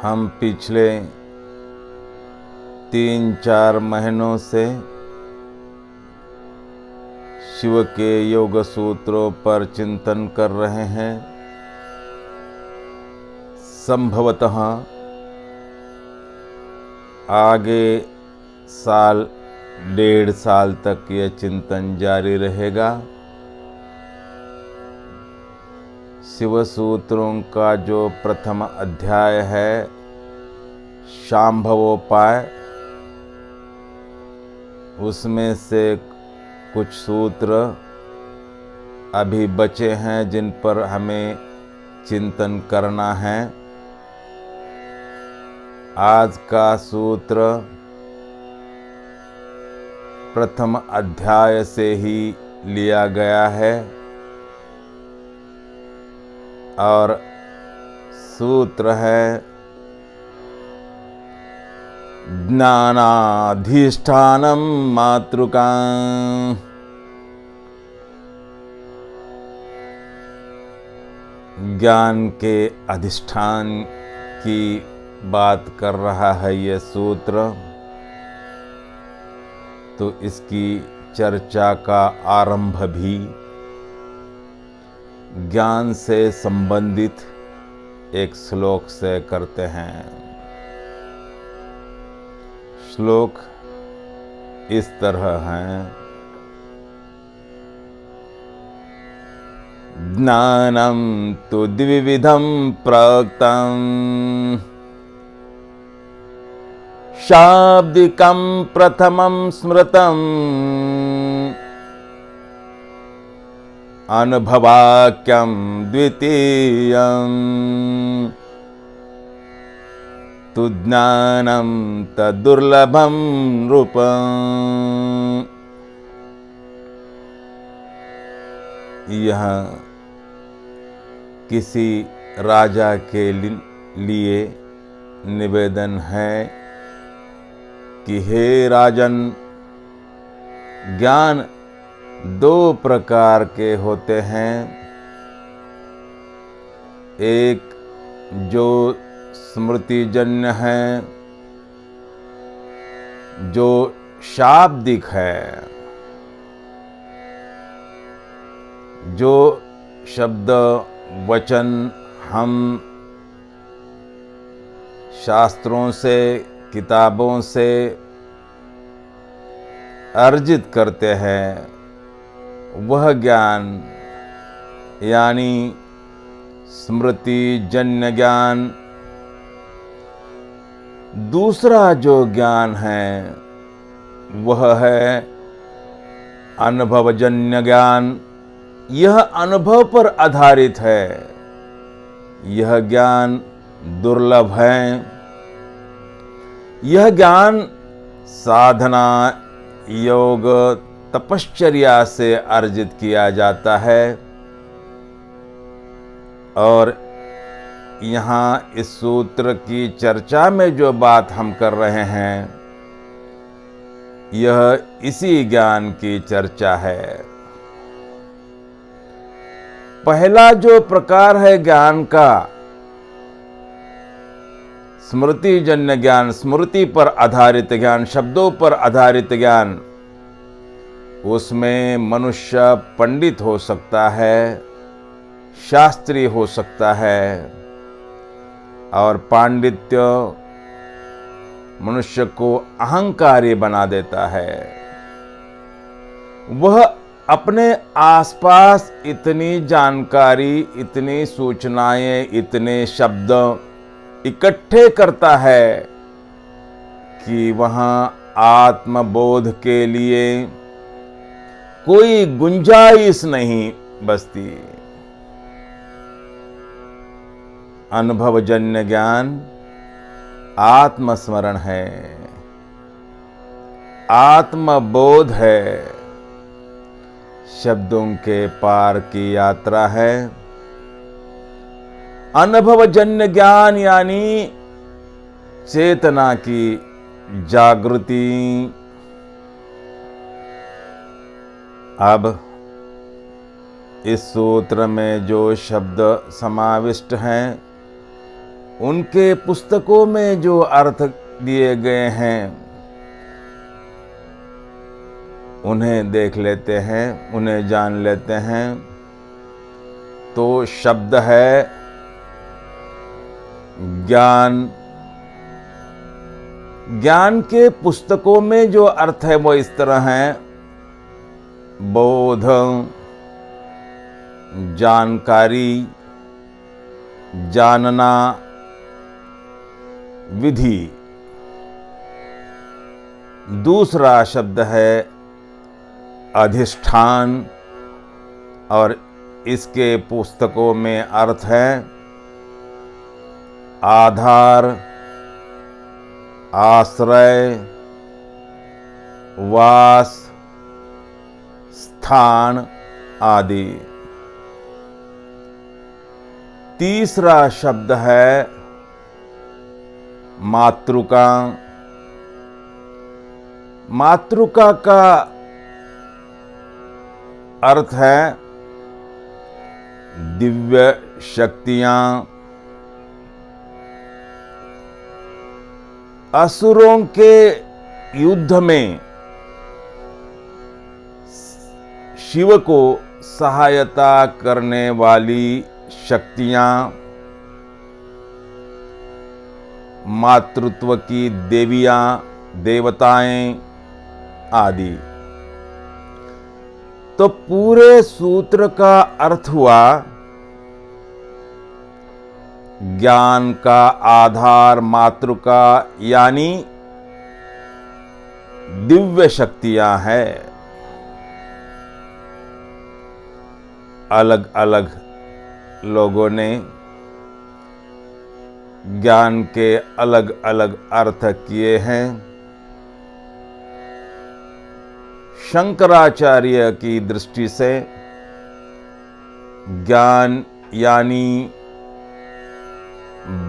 हम पिछले 3-4 महीनों से शिव के योग सूत्रों पर चिंतन कर रहे हैं। संभवतः आगे साल 1.5 साल तक यह चिंतन जारी रहेगा। शिव सूत्रों का जो प्रथम अध्याय है शांभवोपाय, उसमें से कुछ सूत्र अभी बचे हैं जिन पर हमें चिंतन करना है। आज का सूत्र प्रथम अध्याय से ही लिया गया है और सूत्र है ज्ञानाधिष्ठानम मातृका। ज्ञान के अधिष्ठान की बात कर रहा है यह सूत्र, तो इसकी चर्चा का आरंभ भी ज्ञान से संबंधित एक श्लोक से करते हैं। श्लोक इस तरह हैं। ज्ञानम तु द्विविधम प्रोक्तम शाब्दिकं प्रथमं स्मृतम् अनुभवाक्यं द्वितीयं तु ज्ञानं तदुर्लभं रूपम्। यह किसी राजा के लिए निवेदन है कि हे राजन, ज्ञान 2 प्रकार के होते हैं। एक जो स्मृतिजन्य है, जो शाब्दिक है, जो शब्द वचन हम शास्त्रों से किताबों से अर्जित करते हैं, वह ज्ञान यानी स्मृति जन्य ज्ञान। दूसरा जो ज्ञान है वह है अनुभवजन्य ज्ञान। यह अनुभव पर आधारित है। यह ज्ञान दुर्लभ है। यह ज्ञान साधना, योग, तपश्चर्या से अर्जित किया जाता है। और यहाँ इस सूत्र की चर्चा में जो बात हम कर रहे हैं, यह इसी ज्ञान की चर्चा है। पहला जो प्रकार है ज्ञान का, स्मृति जन्य ज्ञान, स्मृति पर आधारित ज्ञान, शब्दों पर आधारित ज्ञान, उसमें मनुष्य पंडित हो सकता है, शास्त्री हो सकता है, और पांडित्य मनुष्य को अहंकारी बना देता है। वह अपने आसपास इतनी जानकारी, इतनी सूचनाएं, इतने शब्द इकट्ठे करता है कि वहां आत्मबोध के लिए कोई गुंजाइश नहीं बचती। अनुभवजन्य ज्ञान आत्मस्मरण है, आत्मबोध है, शब्दों के पार की यात्रा है। अनुभवजन्य ज्ञान यानी चेतना की जागृति। अब इस सूत्र में जो शब्द समाविष्ट हैं उनके पुस्तकों में जो अर्थ दिए गए हैं उन्हें देख लेते हैं, उन्हें जान लेते हैं। तो शब्द है ज्ञान। ज्ञान के पुस्तकों में जो अर्थ है वो इस तरह है: बोध, जानकारी, जानना, विधि। दूसरा शब्द है अधिष्ठान, और इसके पुस्तकों में अर्थ है आधार, आश्रय, वास, स्थान आदि। तीसरा शब्द है मातृका। मातृका का अर्थ है दिव्य शक्तियां। असुरों के युद्ध में शिव को सहायता करने वाली शक्तियां, मातृत्व की देवियां, देवताएं आदि। तो पूरे सूत्र का अर्थ हुआ ज्ञान का आधार मातृका यानी दिव्य शक्तियां हैं। अलग अलग लोगों ने ज्ञान के अलग अलग अर्थ किए हैं। शंकराचार्य की दृष्टि से ज्ञान यानी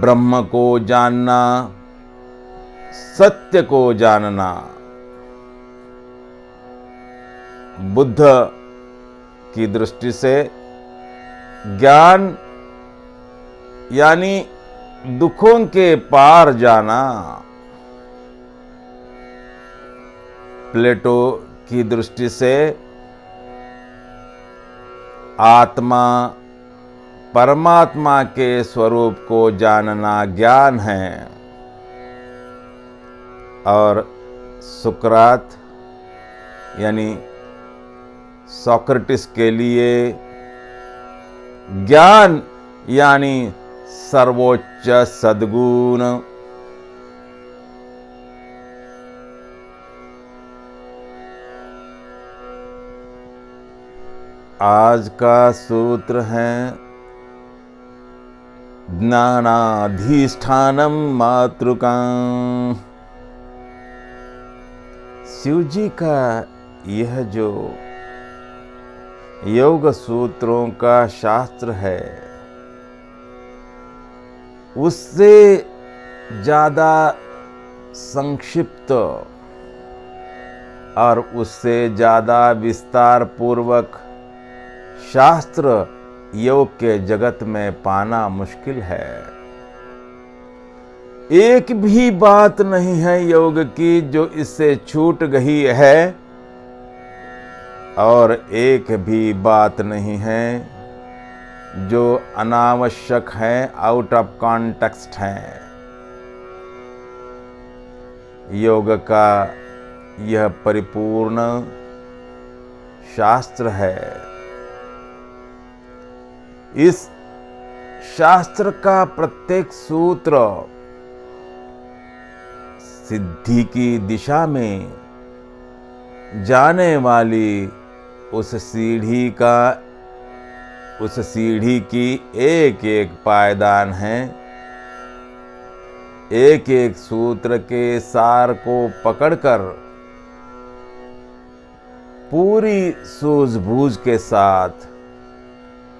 ब्रह्म को जानना, सत्य को जानना। बुद्ध की दृष्टि से ज्ञान यानी दुखों के पार जाना। प्लेटो की दृष्टि से आत्मा परमात्मा के स्वरूप को जानना ज्ञान है। और सुकरात यानी सोक्रेटिस के लिए ज्ञान यानी सर्वोच्च सद्गुण। आज का सूत्र है ज्ञानाधिष्ठानम मातृकां। शिव जी का यह जो योग सूत्रों का शास्त्र है उससे ज्यादा संक्षिप्त और उससे ज्यादा विस्तार पूर्वक शास्त्र योग के जगत में पाना मुश्किल है। एक भी बात नहीं है योग की जो इससे छूट गई है, और एक भी बात नहीं है जो अनावश्यक है, आउट ऑफ कॉन्टेक्स्ट है। योग का यह परिपूर्ण शास्त्र है। इस शास्त्र का प्रत्येक सूत्र सिद्धि की दिशा में जाने वाली उस सीढ़ी की एक एक पायदान है। एक एक सूत्र के सार को पकड़कर पूरी सूझबूझ के साथ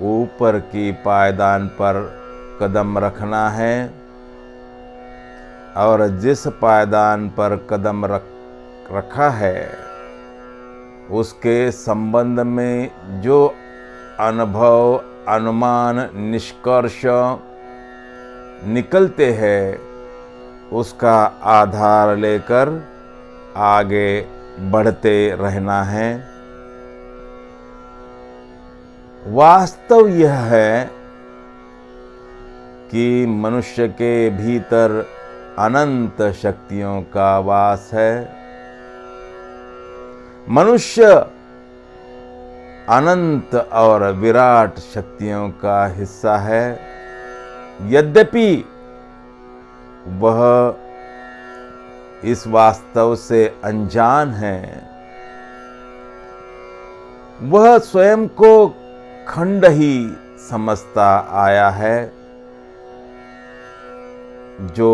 ऊपर की पायदान पर कदम रखना है, और जिस पायदान पर कदम रखा है उसके संबंध में जो अनुभव, अनुमान, निष्कर्ष निकलते हैं उसका आधार लेकर आगे बढ़ते रहना है। वास्तव यह है कि मनुष्य के भीतर अनंत शक्तियों का वास है। मनुष्य अनंत और विराट शक्तियों का हिस्सा है। यद्यपि वह इस वास्तव से अनजान है, वह स्वयं को खंड ही समझता आया है। जो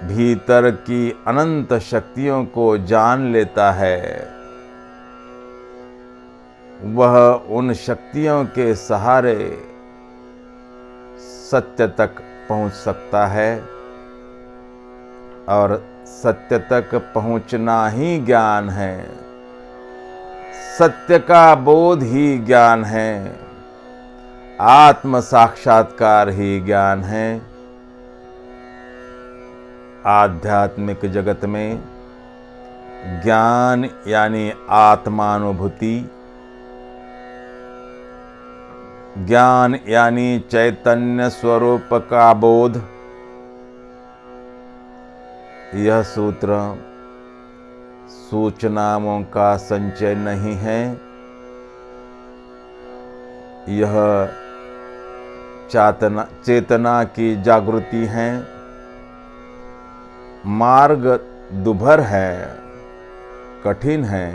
भीतर की अनंत शक्तियों को जान लेता है, वह उन शक्तियों के सहारे सत्य तक पहुंच सकता है और सत्य तक पहुंचना ही ज्ञान है। सत्य का बोध ही ज्ञान है। आत्म साक्षात्कार ही ज्ञान है। आध्यात्मिक जगत में ज्ञान यानी आत्मानुभूति, ज्ञान यानी चैतन्य स्वरूप का बोध, यह सूत्र सूचनाओं का संचय नहीं है। यह चेतना की जागृति है। मार्ग दुभर है, कठिन है,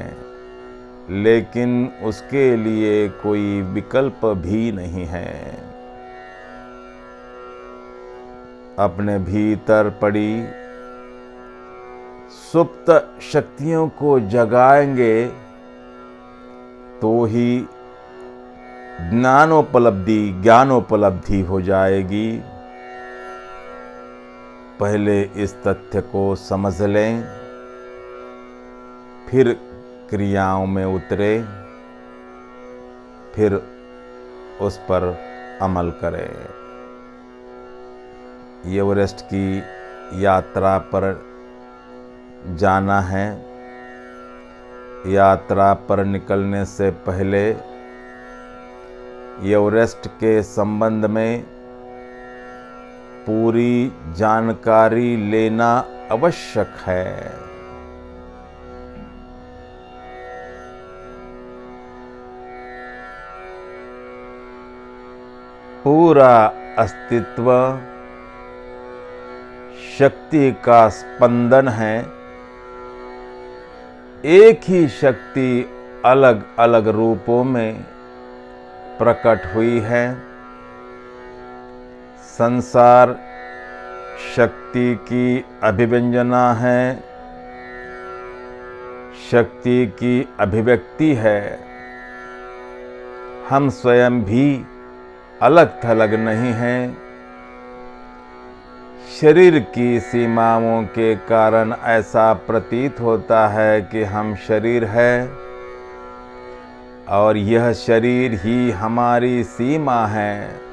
लेकिन उसके लिए कोई विकल्प भी नहीं है। अपने भीतर पड़ी सुप्त शक्तियों को जगाएंगे तो ही ज्ञानोपलब्धि हो जाएगी। पहले इस तथ्य को समझ लें, फिर क्रियाओं में उतरे, फिर उस पर अमल करें। एवरेस्ट की यात्रा पर जाना है। यात्रा पर निकलने से पहले एवरेस्ट के संबंध में पूरी जानकारी लेना आवश्यक है। पूरा अस्तित्व शक्ति का स्पंदन है। एक ही शक्ति अलग अलग रूपों में प्रकट हुई है। संसार शक्ति की अभिव्यंजना है, शक्ति की अभिव्यक्ति है। हम स्वयं भी अलग थलग नहीं हैं। शरीर की सीमाओं के कारण ऐसा प्रतीत होता है कि हम शरीर है और यह शरीर ही हमारी सीमा है।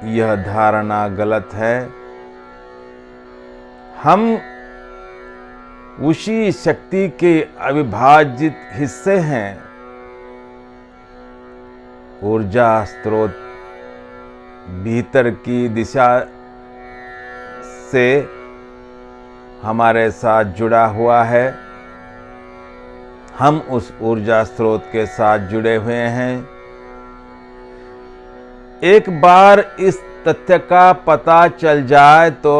यह धारणा गलत है। हम उसी शक्ति के अविभाजित हिस्से हैं। ऊर्जा स्रोत भीतर की दिशा से हमारे साथ जुड़ा हुआ है। हम उस ऊर्जा स्रोत के साथ जुड़े हुए हैं। एक बार इस तथ्य का पता चल जाए तो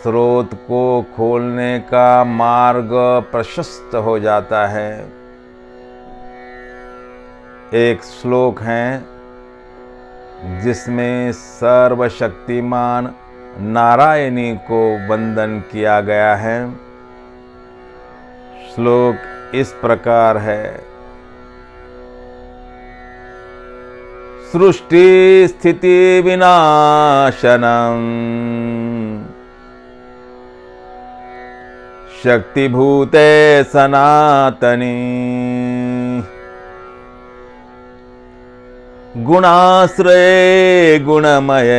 स्रोत को खोलने का मार्ग प्रशस्त हो जाता है। एक श्लोक है जिसमें सर्वशक्तिमान नारायणी को वंदन किया गया है। श्लोक इस प्रकार है। सृष्टि स्थिति विनाशनम शक्तिभूते सनातनी गुणाश्रये गुणमये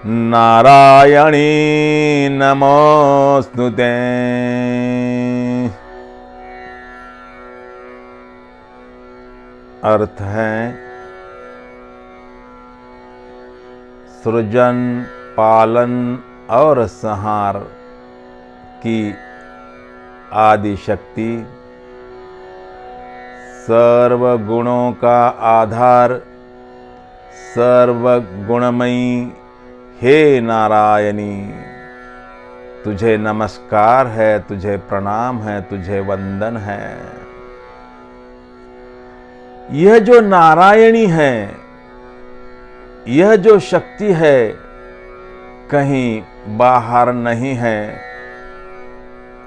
नारायणी नमोस्तुते। अर्थ है सृजन, पालन और संहार की आदि शक्ति, सर्व गुणों का आधार, सर्व गुणमयी हे नारायणी, तुझे नमस्कार है, तुझे प्रणाम है, तुझे वंदन है। यह जो नारायणी है, यह जो शक्ति है, कहीं बाहर नहीं है,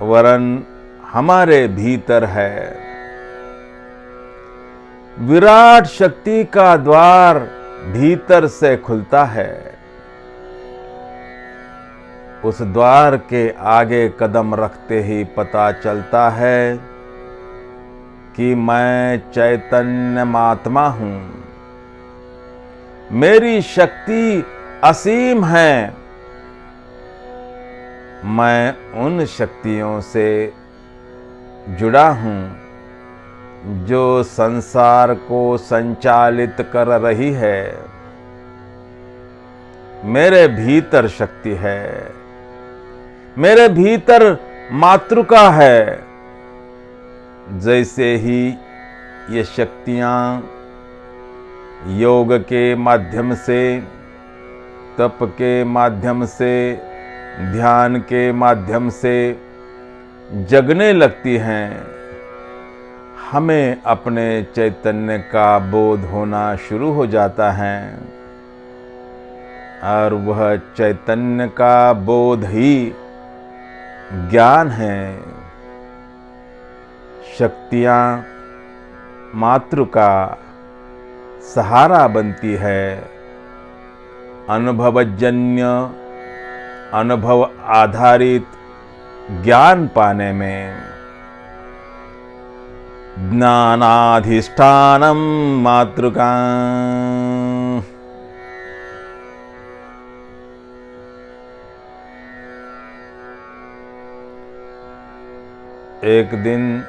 वरन हमारे भीतर है। विराट शक्ति का द्वार भीतर से खुलता है। उस द्वार के आगे कदम रखते ही पता चलता है कि मैं चैतन्य महात्मा हूं। मेरी शक्ति असीम है। मैं उन शक्तियों से जुड़ा हूं जो संसार को संचालित कर रही है। मेरे भीतर शक्ति है, मेरे भीतर मातृका है। जैसे ही ये शक्तियां योग के माध्यम से, तप के माध्यम से, ध्यान के माध्यम से जगने लगती हैं, हमें अपने चैतन्य का बोध होना शुरू हो जाता है और वह चैतन्य का बोध ही ज्ञान है। शक्तियां मातृका सहारा बनती है अनुभवजन्य, अनुभव आधारित ज्ञान पाने में। ज्ञानाधिष्ठानम मातृका। एक दिन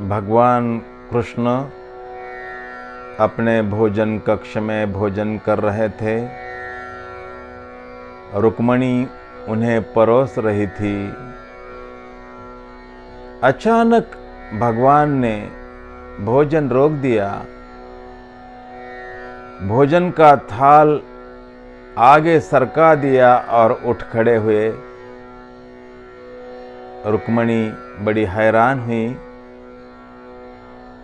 भगवान कृष्ण अपने भोजन कक्ष में भोजन कर रहे थे। रुक्मणी उन्हें परोस रही थी। अचानक भगवान ने भोजन रोक दिया। भोजन का थाल आगे सरका दिया और उठ खड़े हुए। रुक्मणी बड़ी हैरान हुई।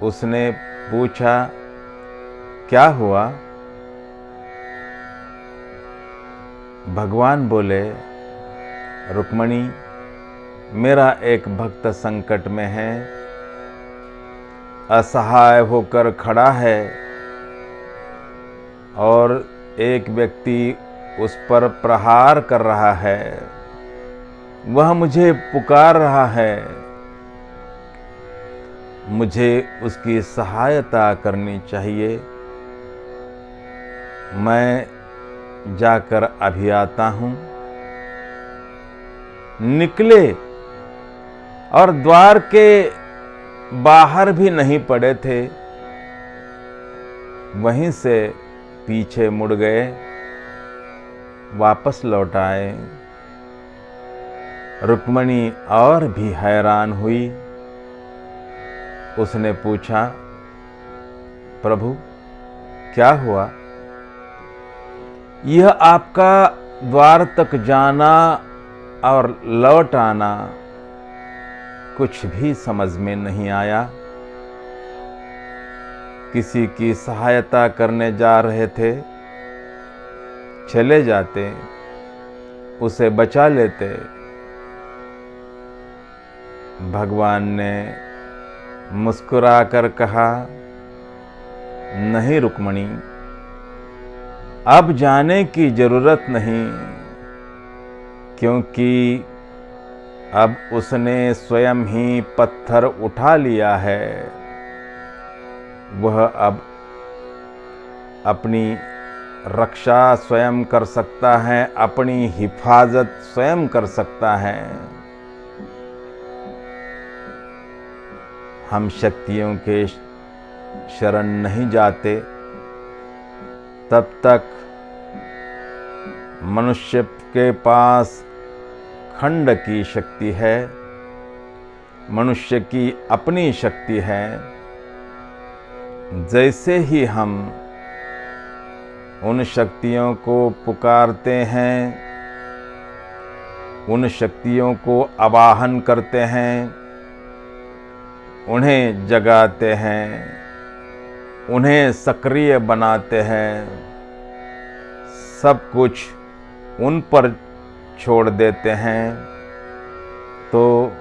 उसने पूछा, क्या हुआ? भगवान बोले, रुक्मणी, मेरा एक भक्त संकट में है, असहाय होकर खड़ा है और एक व्यक्ति उस पर प्रहार कर रहा है। वह मुझे पुकार रहा है। मुझे उसकी सहायता करनी चाहिए। मैं जाकर अभी आता हूं। निकले और द्वार के बाहर भी नहीं पड़े थे, वहीं से पीछे मुड़ गए, वापस लौट आए। रुक्मणी और भी हैरान हुई। उसने पूछा, प्रभु क्या हुआ? यह आपका द्वार तक जाना और लौट आना कुछ भी समझ में नहीं आया। किसी की सहायता करने जा रहे थे, चले जाते, उसे बचा लेते। भगवान ने मुस्कुराकर कहा, नहीं रुक्मणी, अब जाने की जरूरत नहीं, क्योंकि अब उसने स्वयं ही पत्थर उठा लिया है। वह अब अपनी रक्षा स्वयं कर सकता है, अपनी हिफाजत स्वयं कर सकता है। हम शक्तियों के शरण नहीं जाते तब तक मनुष्य के पास खंड की शक्ति है, मनुष्य की अपनी शक्ति है। जैसे ही हम उन शक्तियों को पुकारते हैं, उन शक्तियों को आवाहन करते हैं, उन्हें जगाते हैं, उन्हें सक्रिय बनाते हैं, सब कुछ उन पर छोड़ देते हैं, तो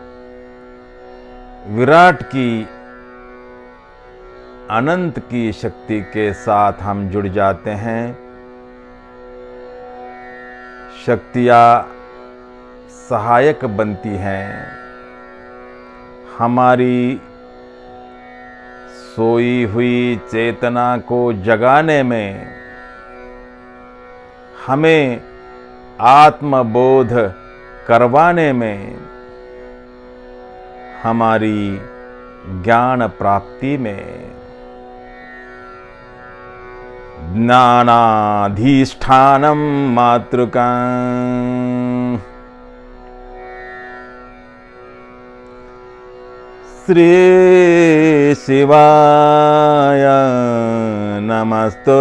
विराट की अनंत की शक्ति के साथ हम जुड़ जाते हैं। शक्तियाँ सहायक बनती हैं, हमारी सोई हुई चेतना को जगाने में, हमें आत्मबोध करवाने में, हमारी ज्ञान प्राप्ति में। ज्ञानाधिष्ठानम मातृका श्री शिवाय नमस्तुभ्याम्।